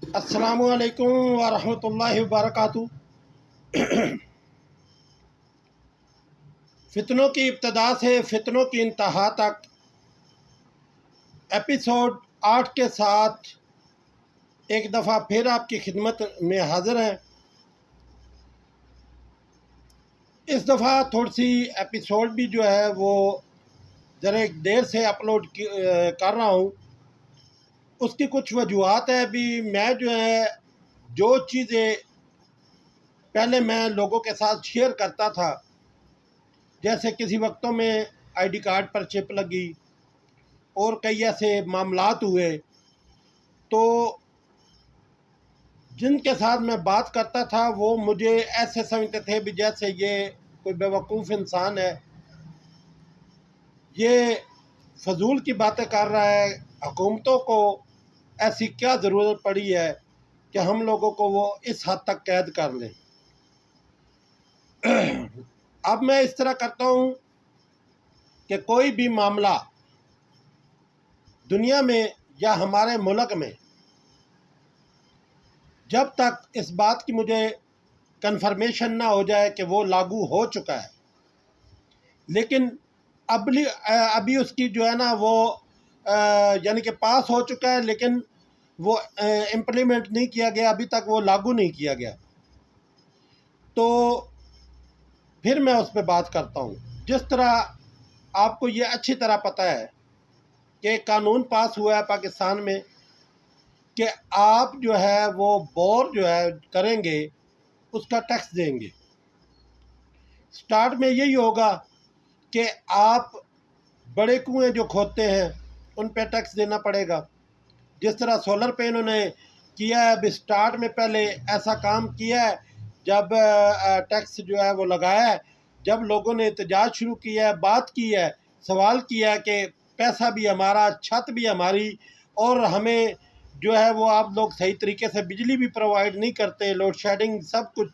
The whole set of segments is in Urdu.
السلام علیکم ورحمۃ اللہ وبرکاتہ۔ فتنوں کی ابتدا سے فتنوں کی انتہا تک ایپیسوڈ 8 کے ساتھ ایک دفعہ پھر آپ کی خدمت میں حاضر ہیں۔ اس دفعہ تھوڑی سی ایپیسوڈ بھی جو ہے وہ ذرا ایک دیر سے اپلوڈ کر رہا ہوں۔ اس کی کچھ وجوہات ہیں۔ بھی میں جو ہے جو چیزیں پہلے میں لوگوں کے ساتھ شیئر کرتا تھا، جیسے کسی وقتوں میں آئی ڈی کارڈ پر چپ لگی اور کئی ایسے معاملات ہوئے، تو جن کے ساتھ میں بات کرتا تھا وہ مجھے ایسے سمجھتے تھے بھی جیسے یہ کوئی بیوقوف انسان ہے، یہ فضول کی باتیں کر رہا ہے، حکومتوں کو ایسی کیا ضرورت پڑی ہے کہ ہم لوگوں کو وہ اس حد تک قید کر لیں۔ اب میں اس طرح کرتا ہوں کہ کوئی بھی معاملہ دنیا میں یا ہمارے ملک میں جب تک اس بات کی مجھے کنفرمیشن نہ ہو جائے کہ وہ لاگو ہو چکا ہے، لیکن ابھی اس کی جو ہے نا وہ یعنی کہ پاس ہو چکا ہے لیکن وہ امپلیمنٹ نہیں کیا گیا، ابھی تک وہ لاگو نہیں کیا گیا، تو پھر میں اس پہ بات کرتا ہوں۔ جس طرح آپ کو یہ اچھی طرح پتہ ہے کہ قانون پاس ہوا ہے پاکستان میں کہ آپ جو ہے وہ بور جو ہے کریں گے اس کا ٹیکس دیں گے۔ سٹارٹ میں یہی ہوگا کہ آپ بڑے کنویں جو کھودتے ہیں ان پہ ٹیکس دینا پڑے گا۔ جس طرح سولر پہ انہوں نے کیا ہے، ابھی سٹارٹ میں پہلے ایسا کام کیا ہے، جب ٹیکس جو ہے وہ لگایا ہے، جب لوگوں نے احتجاج شروع کیا ہے، بات کی ہے، سوال کیا ہے کہ پیسہ بھی ہمارا، چھت بھی ہماری، اور ہمیں جو ہے وہ آپ لوگ صحیح طریقے سے بجلی بھی پرووائڈ نہیں کرتے، لوڈ شیڈنگ سب کچھ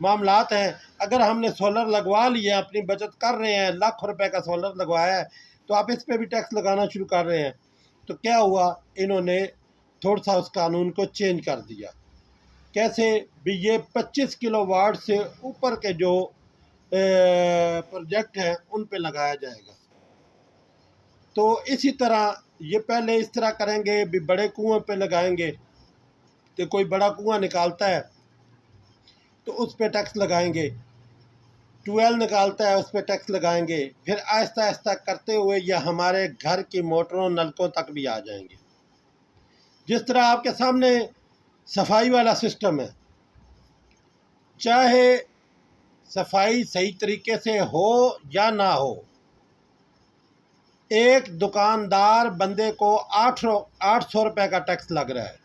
معاملات ہیں۔ اگر ہم نے سولر لگوا لیا، اپنی بچت کر رہے ہیں، لاکھ روپے کا سولر لگوایا ہے، تو آپ اس پہ بھی ٹیکس لگانا شروع کر رہے ہیں۔ تو کیا ہوا، انہوں نے تھوڑا سا اس قانون کو چینج کر دیا۔ کیسے بھی، یہ 25 کلو واٹ سے اوپر کے جو پروجیکٹ ہیں ان پہ لگایا جائے گا۔ تو اسی طرح یہ پہلے اس طرح کریں گے بھی بڑے کنویں پہ لگائیں گے کہ کوئی بڑا کنواں نکالتا ہے تو اس پہ ٹیکس لگائیں گے، ٹویل نکالتا ہے اس پہ ٹیکس لگائیں گے، پھر آہستہ آہستہ کرتے ہوئے یہ ہمارے گھر کی موٹروں نلکوں تک بھی آ جائیں گے۔ جس طرح آپ کے سامنے صفائی والا سسٹم ہے، چاہے صفائی صحیح طریقے سے ہو یا نہ ہو، ایک دکاندار بندے کو 800 روپے کا ٹیکس لگ رہا ہے۔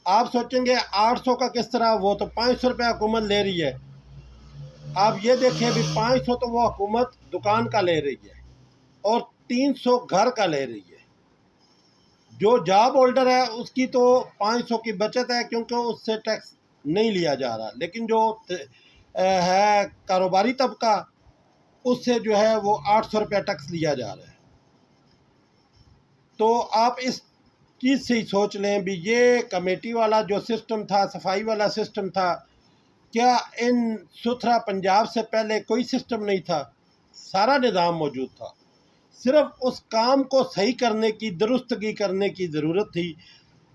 آپ سوچیں گے 800 کا کس طرح، وہ تو 500 روپے حکومت لے رہی ہے۔ آپ یہ دیکھیں بھی 500 تو وہ حکومت دکان کا لے رہی ہے اور 300 گھر کا لے رہی ہے۔ جو جاب ہولڈر ہے اس کی تو 500 کی بچت ہے کیونکہ اس سے ٹیکس نہیں لیا جا رہا، لیکن جو ہے کاروباری طبقہ اس سے جو ہے وہ 800 روپے ٹیکس لیا جا رہا ہے۔ تو آپ اس چیز سے ہی سوچ لیں بھی یہ کمیٹی والا جو سسٹم تھا، صفائی والا سسٹم تھا، کیا ان ستھرا پنجاب سے پہلے کوئی سسٹم نہیں تھا؟ سارا نظام موجود تھا، صرف اس کام کو صحیح کرنے کی، درستگی کرنے کی ضرورت تھی،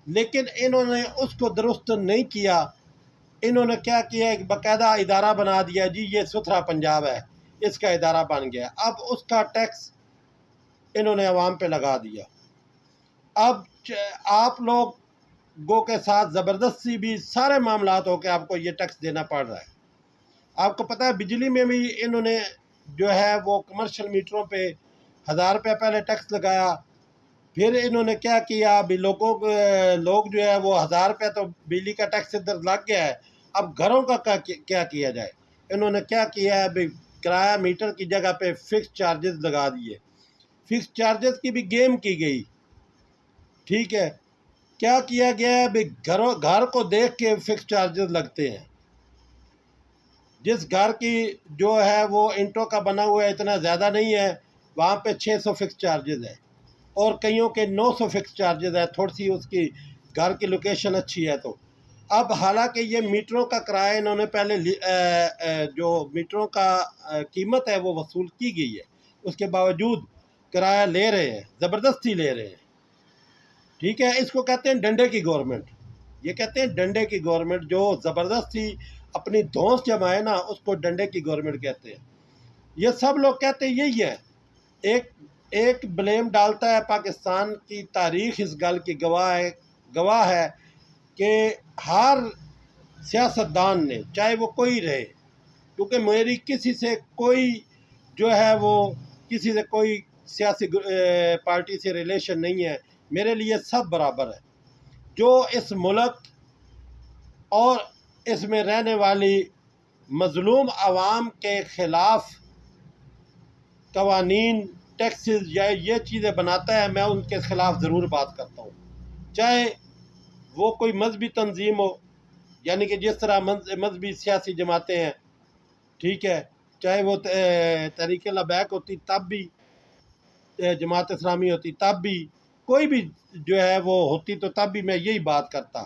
لیکن انہوں نے اس کو درست نہیں کیا۔ انہوں نے کیا کیا، ایک باقاعدہ ادارہ بنا دیا، جی یہ ستھرا پنجاب ہے، اس کا ادارہ بن گیا، اب اس کا ٹیکس انہوں نے عوام پہ لگا دیا۔ اب آپ لوگوں کے ساتھ زبردستی بھی سارے معاملات ہو کے آپ کو یہ ٹیکس دینا پڑ رہا ہے۔ آپ کو پتہ ہے بجلی میں بھی انہوں نے جو ہے وہ کمرشل میٹروں پہ 1000 روپے پہلے ٹیکس لگایا، پھر انہوں نے کیا کیا، ابھی لوگ جو ہے وہ 1000 روپے تو بجلی کا ٹیکس ادھر لگ گیا ہے، اب گھروں کا کیا کیا جائے۔ انہوں نے کیا کیا ہے، ابھی کرایہ میٹر کی جگہ پہ فکس چارجز لگا دیے، فکس چارجز کی بھی گیم کی گئی۔ ٹھیک ہے، کیا کیا گیا ہے، ابھی گھر کو دیکھ کے فکس چارجز لگتے ہیں۔ جس گھر کی جو ہے وہ اینٹوں کا بنا ہوا ہے، اتنا زیادہ نہیں ہے، وہاں پہ 600 فکس چارجز ہے، اور کئیوں کے 900 فکس چارجز ہے، تھوڑی سی اس کی گھر کی لوکیشن اچھی ہے تو. اب حالانکہ یہ میٹروں کا کرایہ انہوں نے پہلے جو میٹروں کا قیمت ہے وہ وصول کی گئی ہے، اس کے باوجود کرایہ لے رہے ہیں، زبردستی لے رہے ہیں. ٹھیک ہے، اس کو کہتے ہیں ڈنڈے کی گورنمنٹ. یہ کہتے ہیں ڈنڈے کی گورنمنٹ، جو زبردستی اپنی دھونس جمائے نا اس کو ڈنڈے کی گورنمنٹ کہتے ہیں. یہ سب لوگ کہتے ہیں یہی ہے. ایک بلیم ڈالتا ہے پاکستان کی تاریخ اس گل کی گواہ ہے کہ ہر سیاستدان نے، چاہے وہ کوئی رہے، کیونکہ میری کسی سے کوئی جو ہے وہ کسی سے کوئی سیاسی پارٹی سے ریلیشن نہیں ہے، میرے لیے سب برابر ہے. جو اس ملک اور اس میں رہنے والی مظلوم عوام کے خلاف قوانین، ٹیکسز یا یہ چیزیں بناتا ہے، میں ان کے خلاف ضرور بات کرتا ہوں. چاہے وہ کوئی مذہبی تنظیم ہو، یعنی کہ جس طرح مذہبی سیاسی جماعتیں ہیں، ٹھیک ہے، چاہے وہ تحریک لبیک ہوتی تب بھی، جماعت اسلامی ہوتی تب بھی، کوئی بھی جو ہے وہ ہوتی تو تب بھی میں یہی بات کرتا.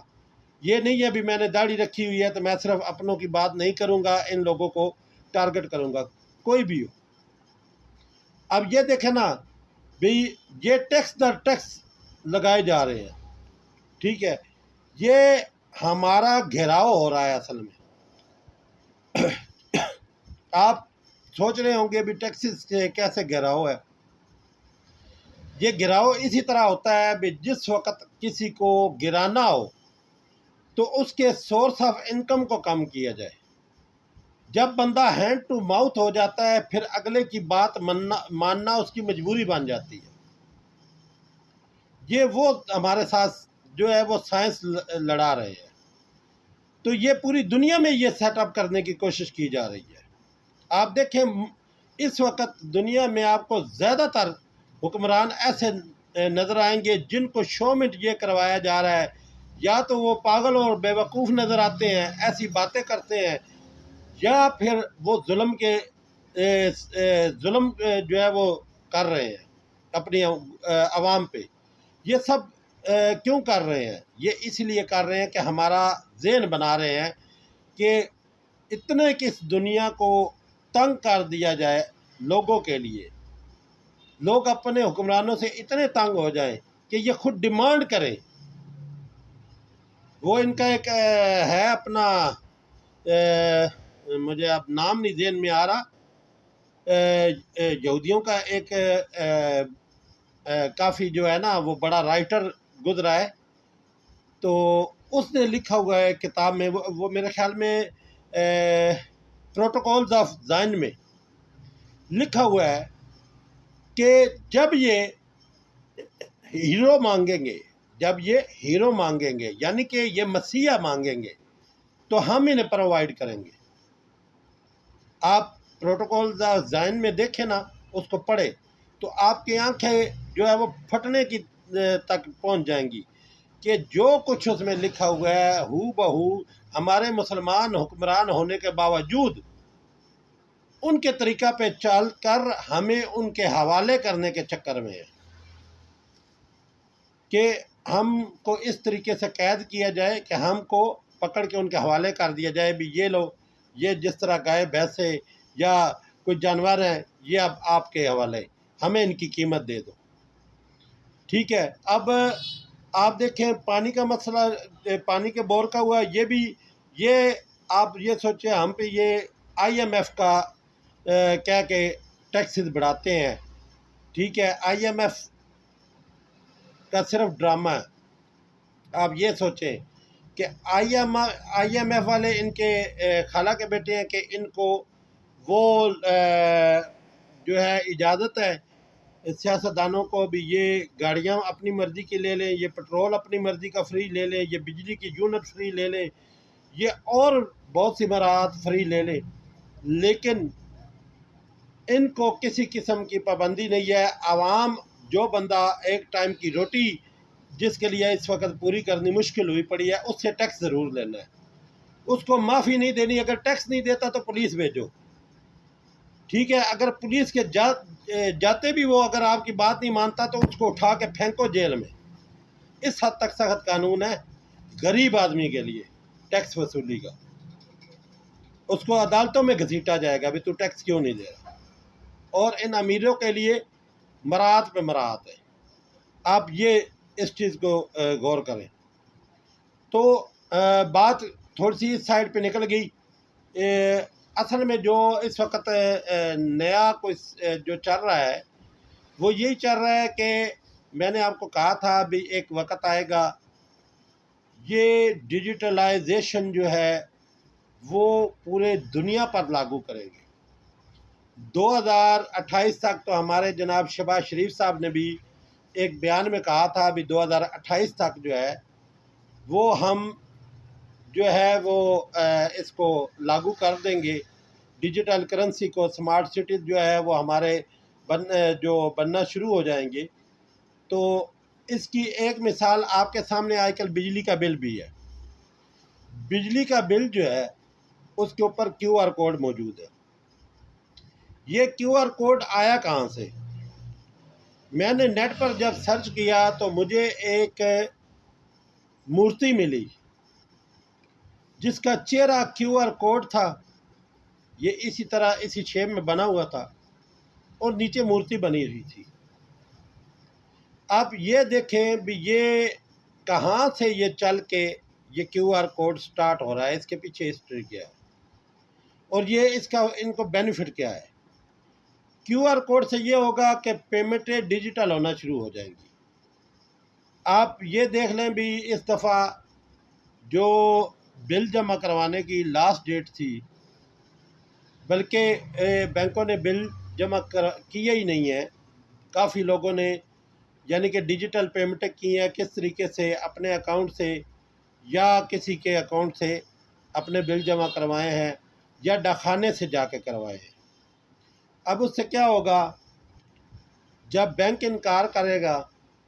یہ نہیں ہے بھی میں نے داڑھی رکھی ہوئی ہے تو میں صرف اپنوں کی بات نہیں کروں گا، ان لوگوں کو ٹارگٹ کروں گا، کوئی بھی ہو. اب یہ دیکھیں نا بھی، یہ ٹیکس در ٹیکس لگائے جا رہے ہیں. ٹھیک ہے، یہ ہمارا گھیراؤ ہو رہا ہے اصل میں. آپ سوچ رہے ہوں گے بھی ٹیکسز سے کیسے گھیراؤ ہے. یہ گھیراؤ اسی طرح ہوتا ہے بھی جس وقت کسی کو گرانا ہو تو اس کے سورس آف انکم کو کم کیا جائے. جب بندہ ہینڈ ٹو ماؤتھ ہو جاتا ہے پھر اگلے کی بات ماننا اس کی مجبوری بن جاتی ہے. یہ وہ ہمارے ساتھ جو ہے وہ سائنس لڑا رہے ہیں. تو یہ پوری دنیا میں یہ سیٹ اپ کرنے کی کوشش کی جا رہی ہے. آپ دیکھیں اس وقت دنیا میں آپ کو زیادہ تر حکمران ایسے نظر آئیں گے جن کو شو میں یہ کروایا جا رہا ہے، یا تو وہ پاگل اور بے وقوف نظر آتے ہیں، ایسی باتیں کرتے ہیں، یا پھر وہ ظلم جو ہے وہ کر رہے ہیں اپنی عوام پہ. یہ سب کیوں کر رہے ہیں؟ یہ اس لیے کر رہے ہیں کہ ہمارا ذہن بنا رہے ہیں کہ اتنے کس دنیا کو تنگ کر دیا جائے لوگوں کے لیے، لوگ اپنے حکمرانوں سے اتنے تنگ ہو جائیں کہ یہ خود ڈیمانڈ کریں. وہ ان کا ایک ہے اپنا، مجھے اب نام نہیں ذہن میں آ رہا، یہودیوں کا ایک کافی جو ہے نا وہ بڑا رائٹر گزرا ہے، تو اس نے لکھا ہوا ہے کتاب میں، وہ میرے خیال میں پروٹوکولز آف زائن میں لکھا ہوا ہے کہ جب یہ ہیرو مانگیں گے یعنی کہ یہ مسیحا مانگیں گے تو ہم انہیں پرووائڈ کریں گے. آپ پروٹوکول آف زائن میں دیکھیں نا، اس کو پڑھے تو آپ کی آنکھیں جو ہے وہ پھٹنے کی تک پہنچ جائیں گی کہ جو کچھ اس میں لکھا ہوا ہے ہو بہو ہمارے مسلمان حکمران ہونے کے باوجود ان کے طریقہ پہ چل کر ہمیں ان کے حوالے کرنے کے چکر میں ہے کہ ہم کو اس طریقے سے قید کیا جائے کہ ہم کو پکڑ کے ان کے حوالے کر دیا جائے بھی یہ لو، یہ جس طرح گائے بھینسے یا کوئی جانور ہیں یہ اب آپ کے حوالے، ہمیں ان کی قیمت دے دو. ٹھیک ہے، اب آپ دیکھیں پانی کا مسئلہ، پانی کے بور کا ہوا، یہ بھی یہ آپ یہ سوچیں ہم پہ یہ آئی ایم ایف کا کہہ کے ٹیکسز بڑھاتے ہیں. ٹھیک ہے، آئی ایم ایف کا صرف ڈرامہ ہے. آپ یہ سوچیں کہ آئی ایم ایف والے ان کے خالہ کے بیٹے ہیں کہ ان کو وہ جو ہے اجازت ہے سیاستدانوں کو بھی یہ گاڑیاں اپنی مرضی کی لے لیں، یہ پٹرول اپنی مرضی کا فری لے لیں، یہ بجلی کی یونٹ فری لے لیں، یہ اور بہت سی مراحت فری لے لیں، لیکن ان کو کسی قسم کی پابندی نہیں ہے. عوام جو بندہ ایک ٹائم کی روٹی جس کے لیے اس وقت پوری کرنی مشکل ہوئی پڑی ہے اس سے ٹیکس ضرور لینا ہے، اس کو معافی نہیں دینی. اگر ٹیکس نہیں دیتا تو پولیس بھیجو. ٹھیک ہے، اگر پولیس کے جاتے بھی وہ اگر آپ کی بات نہیں مانتا تو اس کو اٹھا کے پھینکو جیل میں. اس حد تک سخت قانون ہے غریب آدمی کے لیے ٹیکس وصولی کا. اس کو عدالتوں میں گھسیٹا جائے گا بھی تو ٹیکس کیوں نہیں دے رہا. اور ان امیروں کے لیے مراعات پہ مراعات ہے. آپ یہ اس چیز کو غور کریں. تو بات تھوڑی سی اس سائڈ پہ نکل گئی. اصل میں جو اس وقت نیا کوئی جو چل رہا ہے وہ یہی چل رہا ہے کہ میں نے آپ کو کہا تھا بھی ایک وقت آئے گا یہ ڈیجیٹلائزیشن جو ہے وہ پورے دنیا پر لاگو کریں گے. 2028 تک تو ہمارے جناب شہباز شریف صاحب نے بھی ایک بیان میں کہا تھا بھی 2028 تک جو ہے وہ ہم جو ہے وہ اس کو لاگو کر دیں گے. ڈیجیٹل کرنسی کو سمارٹ سٹیز جو ہے وہ ہمارے بننا شروع ہو جائیں گے. تو اس کی ایک مثال آپ کے سامنے آج کل بجلی کا بل بھی ہے. بجلی کا بل جو ہے اس کے اوپر کیو آر کوڈ موجود ہے. یہ کیو آر کوڈ آیا کہاں سے؟ میں نے نیٹ پر جب سرچ کیا تو مجھے ایک مورتی ملی جس کا چہرہ کیو آر کوڈ تھا. یہ اسی طرح اسی شیپ میں بنا ہوا تھا اور نیچے مورتی بنی ہوئی تھی. آپ یہ دیکھیں بھی یہ کہاں سے یہ چل کے یہ کیو آر کوڈ سٹارٹ ہو رہا ہے، اس کے پیچھے ہسٹری کیا ہے اور یہ اس کا ان کو بینیفٹ کیا ہے. کیو آر کوڈ سے یہ ہوگا کہ پیمنٹیں ڈیجیٹل ہونا شروع ہو جائیں گی. آپ یہ دیکھ لیں بھی اس دفعہ جو بل جمع کروانے کی لاسٹ ڈیٹ تھی، بلکہ بینکوں نے بل جمع کیا ہی نہیں ہے. کافی لوگوں نے یعنی کہ ڈیجیٹل پیمنٹیں کی ہیں، کس طریقے سے اپنے اکاؤنٹ سے یا کسی کے اکاؤنٹ سے اپنے بل جمع کروائے ہیں یا ڈاکخانے سے جا کے کروائے ہیں. اب اس سے کیا ہوگا؟ جب بینک انکار کرے گا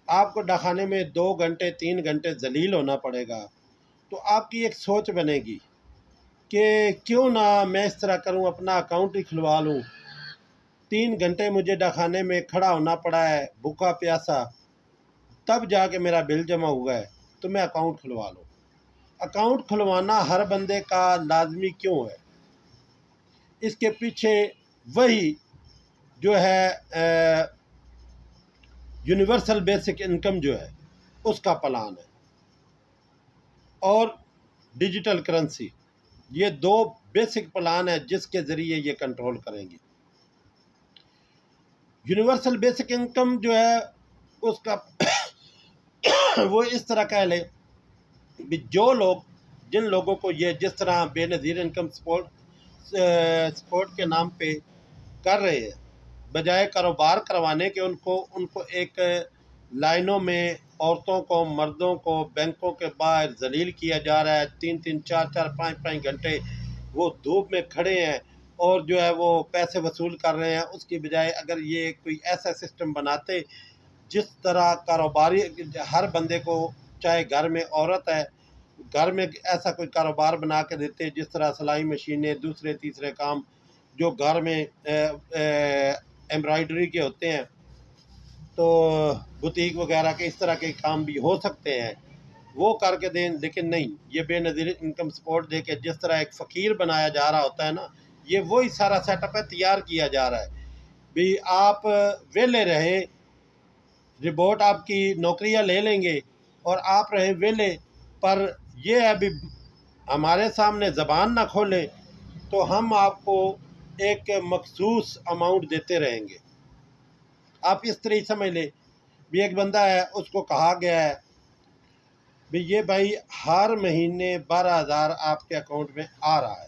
آپ کو ڈاکخانے میں 2 گھنٹے 3 گھنٹے ذلیل ہونا پڑے گا. تو آپ کی ایک سوچ بنے گی کہ کیوں نہ میں اس طرح کروں، اپنا اکاؤنٹ ہی کھلوا لوں. 3 گھنٹے مجھے ڈاکخانے میں کھڑا ہونا پڑا ہے بھوکا پیاسا، تب جا کے میرا بل جمع ہوا ہے تو میں اکاؤنٹ کھلوا لوں. اکاؤنٹ کھلوانا ہر بندے کا لازمی کیوں ہے؟ اس کے پیچھے وہی جو ہے یونیورسل بیسک انکم جو ہے اس کا پلان ہے اور ڈیجیٹل کرنسی. یہ 2 بیسک پلان ہے جس کے ذریعے یہ کنٹرول کریں گے. یونیورسل بیسک انکم جو ہے اس کا وہ اس طرح کہہ لیں جو لوگ جن لوگوں کو یہ جس طرح بے نظیر انکم سپورٹ کے نام پہ کر رہے ہیں، بجائے کاروبار کروانے کے ان کو ایک لائنوں میں عورتوں کو مردوں کو بینکوں کے باہر ذلیل کیا جا رہا ہے. 3 4 5 گھنٹے وہ دھوپ میں کھڑے ہیں اور جو ہے وہ پیسے وصول کر رہے ہیں. اس کی بجائے اگر یہ کوئی ایسا سسٹم بناتے جس طرح کاروباری ہر بندے کو، چاہے گھر میں عورت ہے، گھر میں ایسا کوئی کاروبار بنا کے دیتے جس طرح سلائی مشینیں، دوسرے تیسرے کام جو گھر میں ایمبرائڈری کے ہوتے ہیں، تو بوتیک وغیرہ کے اس طرح کے کام بھی ہو سکتے ہیں، وہ کر کے دیں. لیکن نہیں، یہ بے نظیر انکم سپورٹ دے کے جس طرح ایک فقیر بنایا جا رہا ہوتا ہے نا، یہ وہی سارا سیٹ اپ ہے، تیار کیا جا رہا ہے بھی آپ ویلے رہیں، رپورٹ آپ کی نوکریاں لے لیں گے اور آپ رہیں ویلے. پر یہ ہے بھی ہمارے سامنے زبان نہ کھولیں تو ہم آپ کو ایک مخصوص اماؤنٹ دیتے رہیں گے. آپ اس طرح سمجھ لیں بھی ایک بندہ ہے، اس کو کہا گیا ہے بھی یہ بھائی ہر مہینے 12,000 آپ کے اکاؤنٹ میں آ رہا ہے.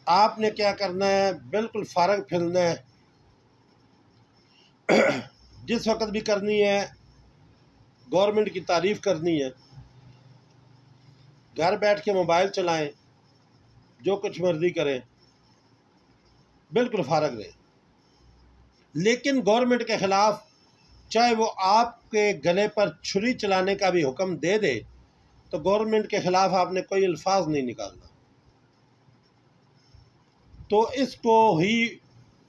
آپ نے کیا کرنا ہے؟ بالکل فارغ پھرنا ہے. جس وقت بھی کرنی ہے گورنمنٹ کی تعریف کرنی ہے، گھر بیٹھ کے موبائل چلائیں، جو کچھ مرضی کریں، بالکل فارغ رہیں. لیکن گورنمنٹ کے خلاف چاہے وہ آپ کے گلے پر چھری چلانے کا بھی حکم دے دے تو گورنمنٹ کے خلاف آپ نے کوئی الفاظ نہیں نکالنا. تو اس کو ہی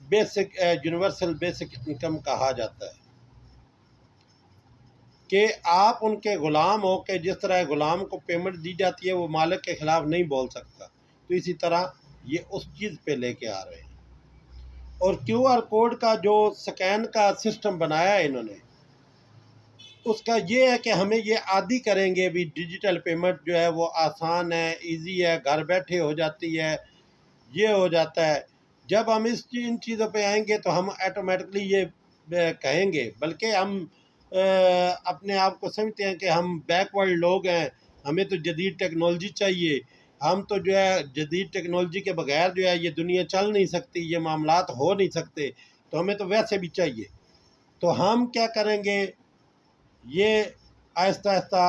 بیسک یونیورسل بیسک انکم کہا جاتا ہے. کہ آپ ان کے غلام ہو کہ جس طرح غلام کو پیمنٹ دی جاتی ہے وہ مالک کے خلاف نہیں بول سکتا، تو اسی طرح یہ اس چیز پہ لے کے آ رہے ہیں۔ اور کیو آر کوڈ کا جو سکین کا سسٹم بنایا ہے انہوں نے، اس کا یہ ہے کہ ہمیں یہ عادی کریں گے بھی ڈیجیٹل پیمنٹ جو ہے وہ آسان ہے، ایزی ہے، گھر بیٹھے ہو جاتی ہے، یہ ہو جاتا ہے۔ جب ہم ان چیزوں پہ آئیں گے تو ہم آٹومیٹکلی یہ کہیں گے، بلکہ ہم اپنے آپ کو سمجھتے ہیں کہ ہم بیکورڈ لوگ ہیں، ہمیں تو جدید ٹیکنالوجی چاہیے، ہم تو جو ہے جدید ٹیکنالوجی کے بغیر جو ہے یہ دنیا چل نہیں سکتی، یہ معاملات ہو نہیں سکتے، تو ہمیں تو ویسے بھی چاہیے۔ تو ہم کیا کریں گے، یہ آہستہ آہستہ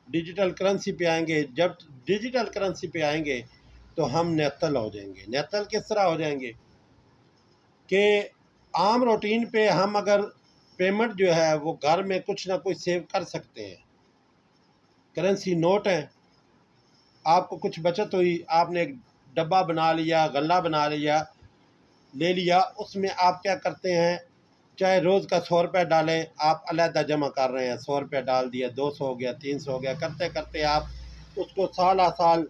ڈیجیٹل کرنسی پہ آئیں گے۔ جب ڈیجیٹل کرنسی پہ آئیں گے تو ہم نیتل ہو جائیں گے۔ نیتل کس طرح ہو جائیں گے کہ عام روٹین پہ ہم اگر پیمنٹ جو ہے وہ گھر میں کچھ نہ کچھ سیو کر سکتے ہیں، کرنسی نوٹ ہیں، آپ کو کچھ بچت ہوئی، آپ نے ایک ڈبہ بنا لیا، غلہ بنا لیا، لے لیا، اس میں آپ کیا کرتے ہیں، چاہے روز کا 100 روپے ڈالیں، آپ علیحدہ جمع کر رہے ہیں، 100 روپے ڈال دیا، 200 ہو گیا، 300 ہو گیا، کرتے کرتے آپ اس کو سال سال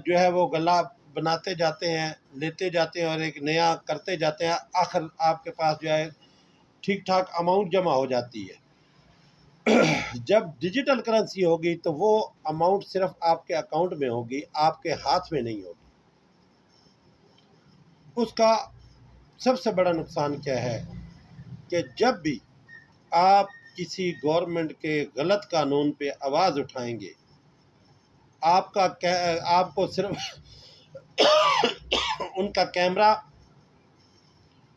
جو ہے وہ غلہ بناتے جاتے ہیں، لیتے جاتے ہیں اور ایک نیا کرتے جاتے ہیں، آخر آپ کے پاس جو ہے ٹھیک ٹھاک اماؤنٹ جمع ہو جاتی ہے۔ جب ڈیجیٹل کرنسی ہوگی تو وہ اماؤنٹ صرف آپ کے اکاؤنٹ میں ہوگی، آپ کے ہاتھ میں نہیں ہوگی۔ اس کا سب سے بڑا نقصان کیا ہے کہ جب بھی آپ کسی گورنمنٹ کے غلط قانون پہ آواز اٹھائیں گے، آپ کو صرف ان کا کیمرہ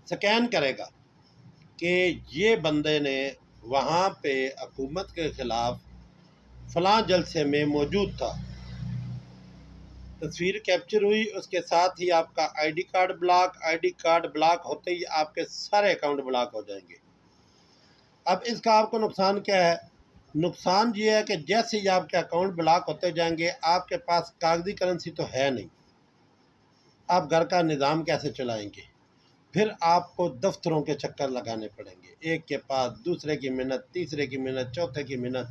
سکین کرے گا کہ یہ بندے نے وہاں پہ حکومت کے خلاف فلاں جلسے میں موجود تھا، تصویر کیپچر ہوئی، اس کے ساتھ ہی آپ کا آئی ڈی کارڈ بلاک ہوتے ہی آپ کے سارے اکاؤنٹ بلاک ہو جائیں گے۔ اب اس کا آپ کو نقصان کیا ہے؟ نقصان یہ ہے کہ جیسے ہی آپ کے اکاؤنٹ بلاک ہوتے جائیں گے، آپ کے پاس کاغذی کرنسی تو ہے نہیں، آپ گھر کا نظام کیسے چلائیں گے؟ پھر آپ کو دفتروں کے چکر لگانے پڑیں گے، ایک کے پاس، دوسرے کی منت، تیسرے کی منت، چوتھے کی منت۔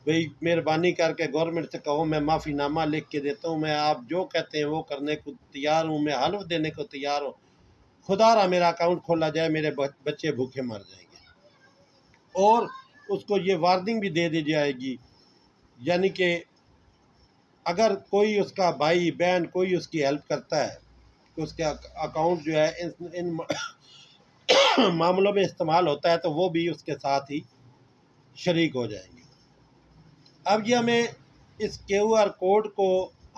بھئی مہربانی کر کے گورنمنٹ سے کہو میں معافی نامہ لکھ کے دیتا ہوں، میں آپ جو کہتے ہیں وہ کرنے کو تیار ہوں، میں حلف دینے کو تیار ہوں، خدا را میرا اکاؤنٹ کھولا جائے، میرے بچے بھوکے مر جائیں گے۔ اور اس کو یہ وارننگ بھی دے دی جائے گی، یعنی کہ اگر کوئی اس کا بھائی بہن کوئی اس کی ہیلپ کرتا ہے کہ اس کے اکاؤنٹ جو ہے ان معاملوں میں استعمال ہوتا ہے تو وہ بھی اس کے ساتھ ہی شریک ہو جائیں گے۔ اب یہ ہمیں اس کیو آر کوڈ کو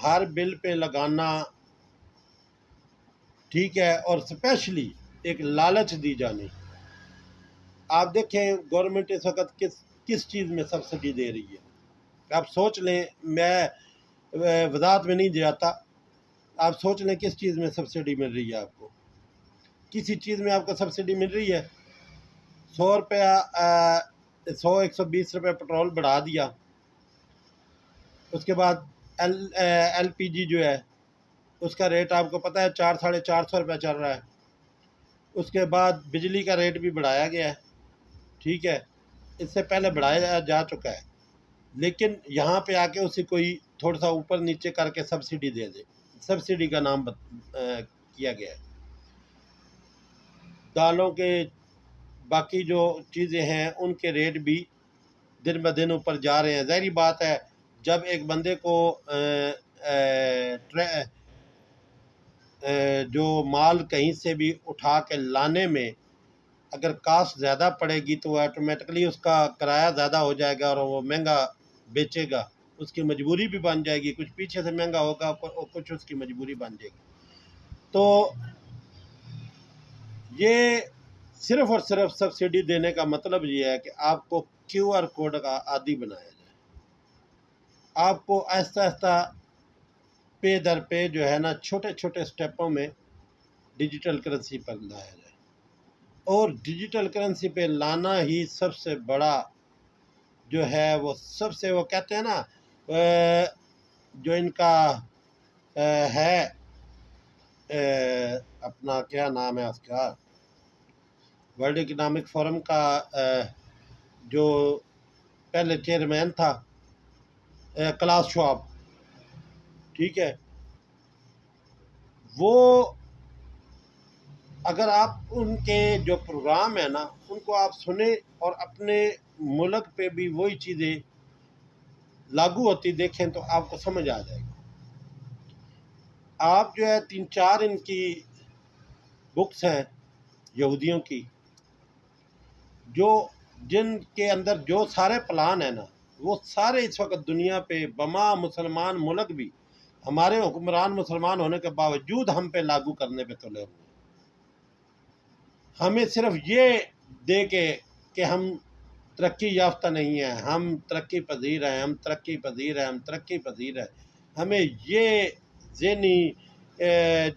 ہر بل پہ لگانا ٹھیک ہے، اور اسپیشلی ایک لالچ دی جانی۔ آپ دیکھیں گورنمنٹ اس وقت کس چیز میں سبسڈی دے رہی ہے، آپ سوچ لیں، میں وضاحت میں نہیں جاتا، آپ سوچ لیں کس چیز میں سبسڈی مل رہی ہے آپ کو۔ کسی چیز میں آپ کو سبسڈی مل رہی ہے، 100 روپیہ 120 روپے پٹرول بڑھا دیا، اس کے بعد ایل پی جی جو ہے اس کا ریٹ آپ کو پتہ ہے 400-450 روپے چل رہا ہے، اس کے بعد بجلی کا ریٹ بھی بڑھایا گیا ہے، ٹھیک ہے، اس سے پہلے بڑھایا جا چکا ہے، لیکن یہاں پہ آ کے اسے کوئی تھوڑا سا اوپر نیچے کر کے سبسڈی دے دے، سبسڈی کا نام کیا گیا ہے۔ دالوں کے باقی جو چیزیں ہیں ان کے ریٹ بھی دن بہ دن اوپر جا رہے ہیں۔ ظاہری بات ہے جب ایک بندے کو جو مال کہیں سے بھی اٹھا کے لانے میں اگر کاسٹ زیادہ پڑے گی تو آٹومیٹکلی اس کا کرایہ زیادہ ہو جائے گا اور وہ مہنگا بیچے گا، اس کی مجبوری بھی بن جائے گی، کچھ پیچھے سے مہنگا ہوگا اور کچھ اس کی مجبوری بن جائے گی۔ تو یہ صرف اور صرف سبسڈی دینے کا مطلب یہ ہے کہ آپ کو کیو آر کوڈ کا عادی بنایا جائے، آپ کو آہستہ آہستہ پے در پے جو ہے نا چھوٹے چھوٹے سٹیپوں میں ڈیجیٹل کرنسی پر لایا جائے، اور ڈیجیٹل کرنسی پہ لانا ہی سب سے بڑا جو ہے وہ سب سے، وہ کہتے ہیں نا جو ان کا ہے اپنا کیا نام ہے اس کا، ورلڈ اکنامک فورم کا جو پہلے چیئرمین تھا کلاس شواب، ٹھیک ہے، وہ اگر آپ ان کے جو پروگرام ہیں نا ان کو آپ سنیں اور اپنے ملک پہ بھی وہی چیزیں لاگو ہوتی دیکھیں تو آپ کو سمجھ آ جائے گا۔ آپ جو ہے 3-4 ان کی بکس ہیں یہودیوں کی، جن کے اندر جو سارے پلان ہیں نا وہ سارے اس وقت دنیا پہ بما مسلمان ملک بھی ہمارے حکمران مسلمان ہونے کے باوجود ہم پہ لاگو کرنے پہ تلے ہوئے، ہمیں صرف یہ دے کے کہ ہم ترقی یافتہ نہیں ہیں، ہم ترقی پذیر ہیں، ہم ترقی پذیر ہیں، ہم ترقی پذیر ہیں، ہمیں یہ ذہنی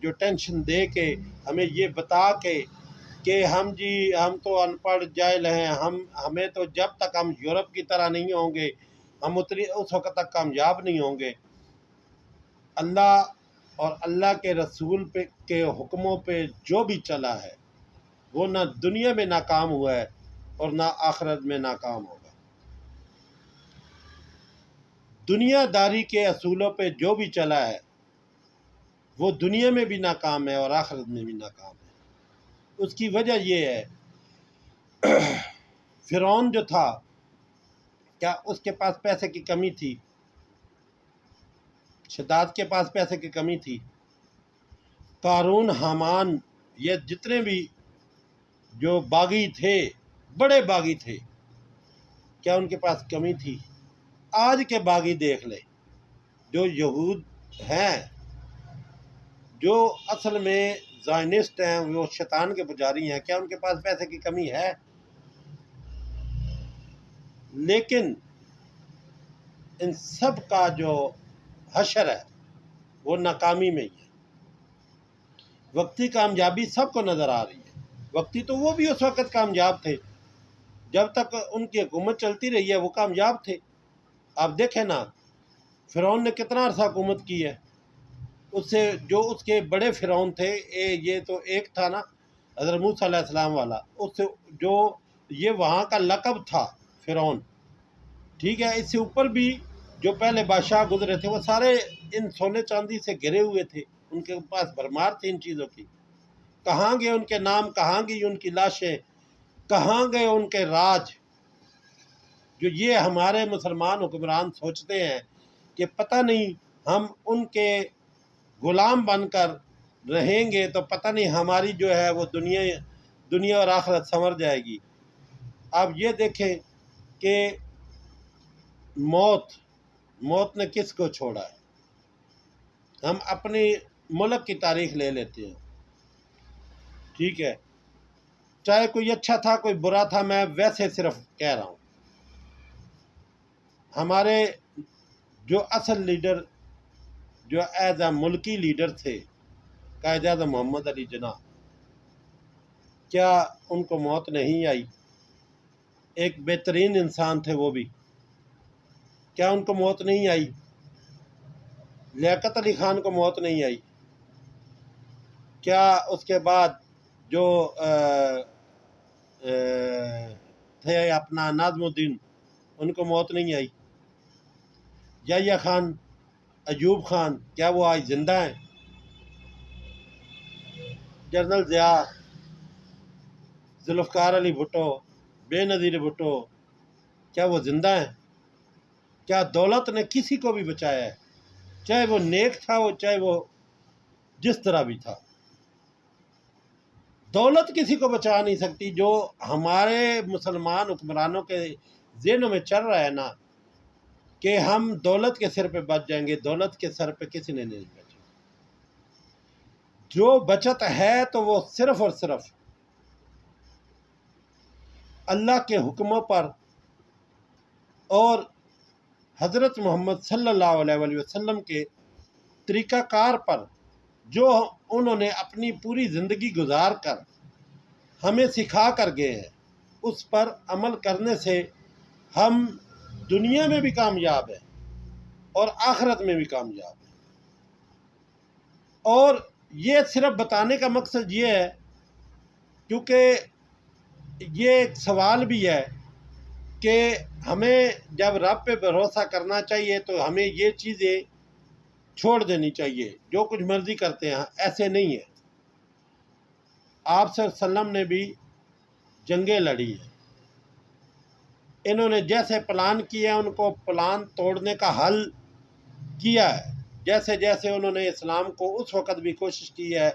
جو ٹینشن دے کے ہمیں یہ بتا کے کہ ہم تو ان پڑھ جاہل ہیں، ہمیں تو جب تک ہم یورپ کی طرح نہیں ہوں گے ہم اس وقت تک کامیاب نہیں ہوں گے۔ اللہ اور اللہ کے رسول کے حکموں پہ جو بھی چلا ہے وہ نہ دنیا میں ناکام ہوا ہے اور نہ آخرت میں ناکام ہوگا۔ دنیا داری کے اصولوں پہ جو بھی چلا ہے وہ دنیا میں بھی ناکام ہے اور آخرت میں بھی ناکام ہے۔ اس کی وجہ یہ ہے فرعون جو تھا کیا اس کے پاس پیسے کی کمی تھی؟ شداد کے پاس پیسے کی کمی تھی؟ قارون، حامان، یہ جتنے بھی جو باغی تھے، بڑے باغی تھے، کیا ان کے پاس کمی تھی؟ آج کے باغی دیکھ لے جو یہود ہیں، جو اصل میں زائنسٹ ہیں، وہ شیطان کے پجاری ہیں، کیا ان کے پاس پیسے کی کمی ہے؟ لیکن ان سب کا جو حشر ہے وہ ناکامی میں ہی ہے۔ وقتی کامیابی سب کو نظر آ رہی ہے، وقتی تو وہ بھی اس وقت کامیاب تھے، جب تک ان کی حکومت چلتی رہی ہے وہ کامیاب تھے۔ آپ دیکھیں نا فرعون نے کتنا عرصہ حکومت کی ہے، اس سے جو اس کے بڑے فرعون تھے، یہ تو ایک تھا نا حضرت موسیٰ علیہ السلام والا، اس سے جو یہ وہاں کا لقب تھا فرعون، ٹھیک ہے، اس سے اوپر بھی جو پہلے بادشاہ گزرے تھے وہ سارے ان سونے چاندی سے گھرے ہوئے تھے، ان کے پاس بھرمار تھی ان چیزوں کی۔ کہاں گئے ان کے نام، کہاں گئی ان کی لاشیں، کہاں گئے ان کے راج؟ جو یہ ہمارے مسلمان حکمران سوچتے ہیں کہ پتہ نہیں ہم ان کے غلام بن کر رہیں گے تو پتہ نہیں ہماری جو ہے وہ دنیا اور آخرت سنور جائے گی۔ آپ یہ دیکھیں کہ موت نے کس کو چھوڑا ہے؟ ہم اپنی ملک کی تاریخ لے لیتے ہیں، ٹھیک ہے، چاہے کوئی اچھا تھا کوئی برا تھا، میں ویسے صرف کہہ رہا ہوں۔ ہمارے جو اصل لیڈر جو ایز اے ملکی لیڈر تھے، قائد اعظم محمد علی جناح، کیا ان کو موت نہیں آئی؟ ایک بہترین انسان تھے وہ بھی، کیا ان کو موت نہیں آئی؟ لیاقت علی خان کو موت نہیں آئی؟ کیا اس کے بعد جو تھے اپنا ناظم الدین، ان کو موت نہیں آئی؟ یحییٰ خان، ایوب خان، کیا وہ آج زندہ ہیں؟ جنرل ضیاء، ذوالفقار علی بھٹو، بے نظیر بھٹو، کیا وہ زندہ ہیں؟ کیا دولت نے کسی کو بھی بچایا ہے؟ چاہے وہ نیک تھا، چاہے وہ جس طرح بھی تھا، دولت کسی کو بچا نہیں سکتی۔ جو ہمارے مسلمان حکمرانوں کے ذہنوں میں چل رہا ہے نا کہ ہم دولت کے سر پہ بچ جائیں گے، دولت کے سر پہ کسی نے نہیں بچا۔ جو بچت ہے تو وہ صرف اور صرف اللہ کے حکموں پر اور حضرت محمد صلی اللہ علیہ وآلہ وسلم کے طریقہ کار پر جو انہوں نے اپنی پوری زندگی گزار کر ہمیں سکھا کر گئے ہیں، اس پر عمل کرنے سے ہم دنیا میں بھی کامیاب ہیں اور آخرت میں بھی کامیاب ہیں۔ اور یہ صرف بتانے کا مقصد یہ ہے، کیونکہ یہ ایک سوال بھی ہے کہ ہمیں جب رب پہ بھروسہ کرنا چاہیے تو ہمیں یہ چیزیں چھوڑ دینی چاہیے، جو کچھ مرضی کرتے ہیں ایسے نہیں ہے۔ آپ صلی اللہ علیہ وسلم نے بھی جنگیں لڑی ہیں، انہوں نے جیسے پلان کیا ان کو پلان توڑنے کا حل کیا ہے، جیسے جیسے انہوں نے اسلام کو اس وقت بھی کوشش کی ہے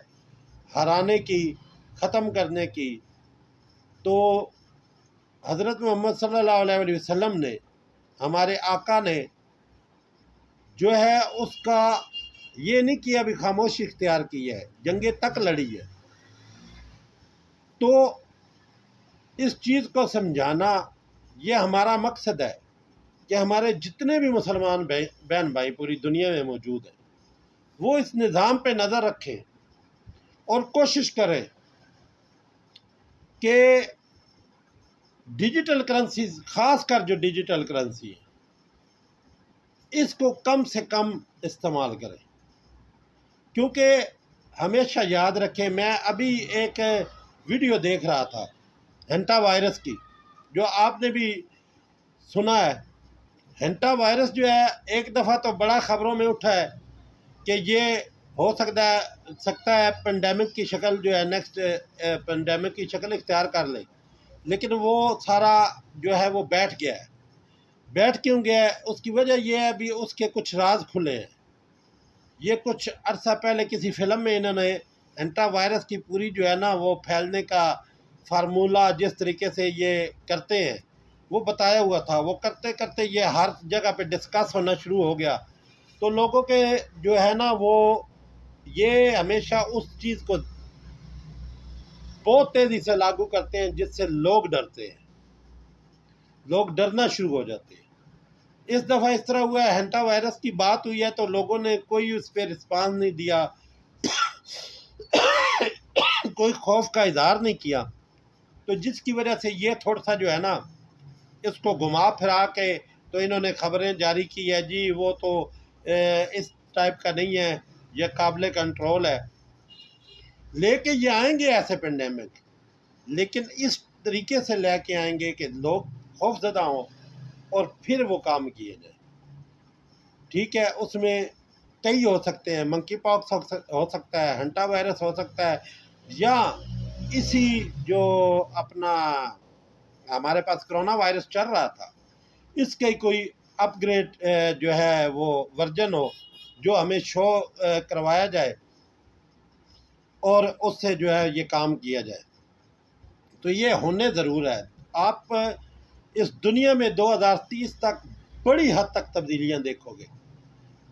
ہرانے کی، ختم کرنے کی، تو حضرت محمد صلی اللہ علیہ وسلم نے، ہمارے آقا نے جو ہے اس کا یہ نہیں کیا بھی خاموشی اختیار کی ہے، جنگیں تک لڑی ہے۔ تو اس چیز کو سمجھانا یہ ہمارا مقصد ہے کہ ہمارے جتنے بھی مسلمان بہن بھائی پوری دنیا میں موجود ہیں وہ اس نظام پہ نظر رکھیں اور کوشش کریں کہ ڈیجیٹل کرنسیز، خاص کر جو ڈیجیٹل کرنسی ہے، اس کو کم سے کم استعمال کریں، کیونکہ ہمیشہ یاد رکھیں، میں ابھی ایک ویڈیو دیکھ رہا تھا ہینٹا وائرس کی، جو آپ نے بھی سنا ہے۔ ہینٹا وائرس جو ہے ایک دفعہ تو بڑا خبروں میں اٹھا ہے کہ یہ ہو سکتا ہے پینڈیمک کی شکل جو ہے نیکسٹ پینڈیمک کی شکل اختیار کر لے، لیکن وہ سارا جو ہے وہ بیٹھ گیا ہے۔ بیٹھ کیوں گیا ہے؟ اس کی وجہ یہ ہے بھی اس کے کچھ راز کھلے ہیں۔ یہ کچھ عرصہ پہلے کسی فلم میں انہوں نے ہینٹا وائرس کی پوری جو ہے نا وہ پھیلنے کا فارمولہ جس طریقے سے یہ کرتے ہیں وہ بتایا ہوا تھا، وہ کرتے کرتے یہ ہر جگہ پہ ڈسکس ہونا شروع ہو گیا، تو لوگوں کے جو ہے نا وہ یہ ہمیشہ اس چیز کو بہت تیزی سے لاگو کرتے ہیں جس سے لوگ ڈرتے ہیں، لوگ ڈرنا شروع ہو جاتے ہیں۔ اس دفعہ اس طرح ہوا ہے، ہینٹا وائرس کی بات ہوئی ہے تو لوگوں نے کوئی اس پہ رسپانس نہیں دیا، کوئی خوف کا اظہار نہیں کیا، تو جس کی وجہ سے یہ تھوڑا سا جو ہے نا اس کو گھما پھرا کے تو انہوں نے خبریں جاری کی ہے جی وہ تو اس ٹائپ کا نہیں ہے، یہ قابل کنٹرول ہے۔ لے کے یہ آئیں گے ایسے پینڈیمک، لیکن اس طریقے سے لے کے آئیں گے کہ لوگ خوف زدہ ہوں اور پھر وہ کام کیے جائیں۔ ٹھیک ہے، اس میں کئی ہو سکتے ہیں، منکی پاکس ہو سکتا ہے، ہنٹا وائرس ہو سکتا ہے، یا اسی جو اپنا ہمارے پاس کرونا وائرس چل رہا تھا اس کا کوئی اپ گریڈ جو ہے وہ ورژن ہو جو ہمیں شو کروایا جائے اور اس سے جو ہے یہ کام کیا جائے۔ تو یہ ہونے ضرور ہے۔ آپ اس دنیا میں 2030 تک بڑی حد تک تبدیلیاں دیکھو گے،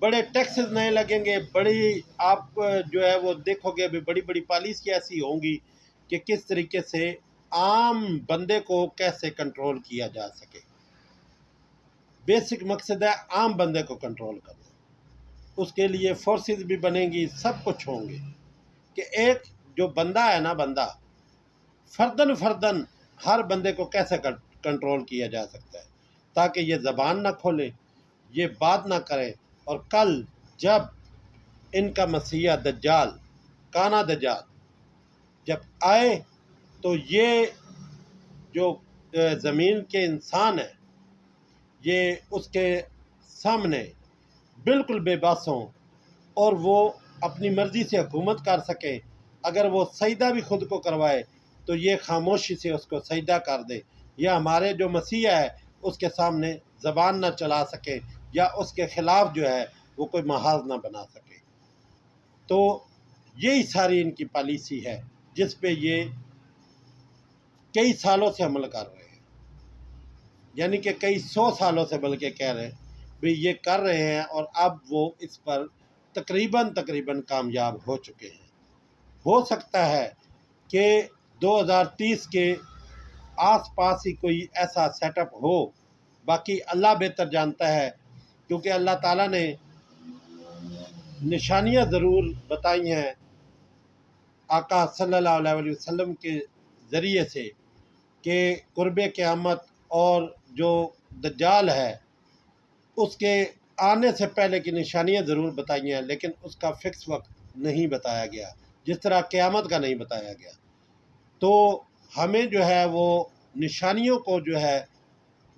بڑے ٹیکسز نئے لگیں گے، بڑی آپ جو ہے وہ دیکھو گے بھی بڑی بڑی پالیسی ایسی ہوں گی کہ کس طریقے سے عام بندے کو کیسے کنٹرول کیا جا سکے۔ بیسک مقصد ہے عام بندے کو کنٹرول کرنا، اس کے لیے فورسز بھی بنیں گی، سب کچھ ہوں گے کہ ایک جو بندہ ہے نا، بندہ فردن ہر بندے کو کیسے کنٹرول کیا جا سکتا ہے تاکہ یہ زبان نہ کھولے، یہ بات نہ کرے، اور کل جب ان کا مسیح دجال، کانا دجال جب آئے تو یہ جو زمین کے انسان ہیں یہ اس کے سامنے بالکل بے بس ہوں اور وہ اپنی مرضی سے حکومت کر سکے۔ اگر وہ سجدہ بھی خود کو کروائے تو یہ خاموشی سے اس کو سجدہ کر دے، یا ہمارے جو مسیح ہے اس کے سامنے زبان نہ چلا سکے یا اس کے خلاف جو ہے وہ کوئی محاذ نہ بنا سکے۔ تو یہی ساری ان کی پالیسی ہے جس پہ یہ کئی سالوں سے عمل کر رہے ہیں، یعنی کہ کئی 100 سالوں سے بلکہ کہہ رہے ہیں بھی یہ کر رہے ہیں، اور اب وہ اس پر تقریباً کامیاب ہو چکے ہیں۔ ہو سکتا ہے کہ 2030 کے آس پاس ہی کوئی ایسا سیٹ اپ ہو، باقی اللہ بہتر جانتا ہے، کیونکہ اللہ تعالیٰ نے نشانیاں ضرور بتائی ہیں آقا صلی اللہ علیہ وسلم کے ذریعے سے کہ قرب قیامت اور جو دجال ہے اس کے آنے سے پہلے کی نشانیاں ضرور بتائی ہیں، لیکن اس کا فکس وقت نہیں بتایا گیا، جس طرح قیامت کا نہیں بتایا گیا۔ تو ہمیں جو ہے وہ نشانیوں کو جو ہے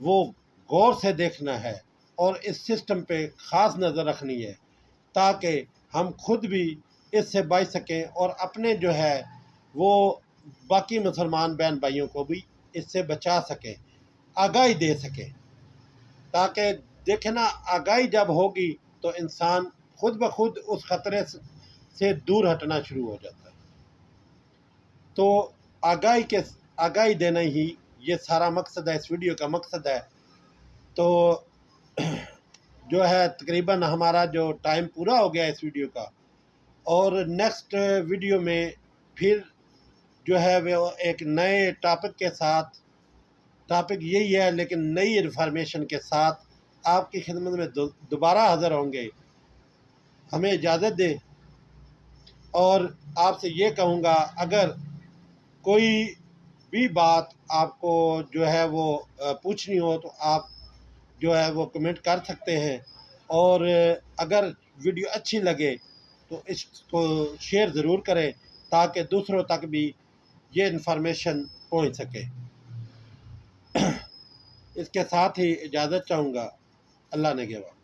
وہ غور سے دیکھنا ہے اور اس سسٹم پہ خاص نظر رکھنی ہے تاکہ ہم خود بھی اس سے بچ سکیں اور اپنے جو ہے وہ باقی مسلمان بہن بھائیوں کو بھی اس سے بچا سکیں، آگاہی دے سکیں، تاکہ دیکھیں نا آگاہی جب ہوگی تو انسان خود بخود اس خطرے سے دور ہٹنا شروع ہو جاتا ہے۔ تو آگاہی دینا ہی یہ سارا مقصد ہے، اس ویڈیو کا مقصد ہے۔ تو جو ہے تقریباً ہمارا جو ٹائم پورا ہو گیا اس ویڈیو کا، اور نیکسٹ ویڈیو میں پھر جو ہے وہ ایک نئے ٹاپک کے ساتھ، ٹاپک یہی ہے لیکن نئی انفارمیشن کے ساتھ آپ کی خدمت میں دوبارہ حاضر ہوں گے۔ ہمیں اجازت دیں، اور آپ سے یہ کہوں گا اگر کوئی بھی بات آپ کو جو ہے وہ پوچھنی ہو تو آپ جو ہے وہ کمنٹ کر سکتے ہیں، اور اگر ویڈیو اچھی لگے تو اس کو شیئر ضرور کریں تاکہ دوسروں تک بھی یہ انفارمیشن پہنچ سکے۔ اس کے ساتھ ہی اجازت چاہوں گا۔ اللہ نگہبان۔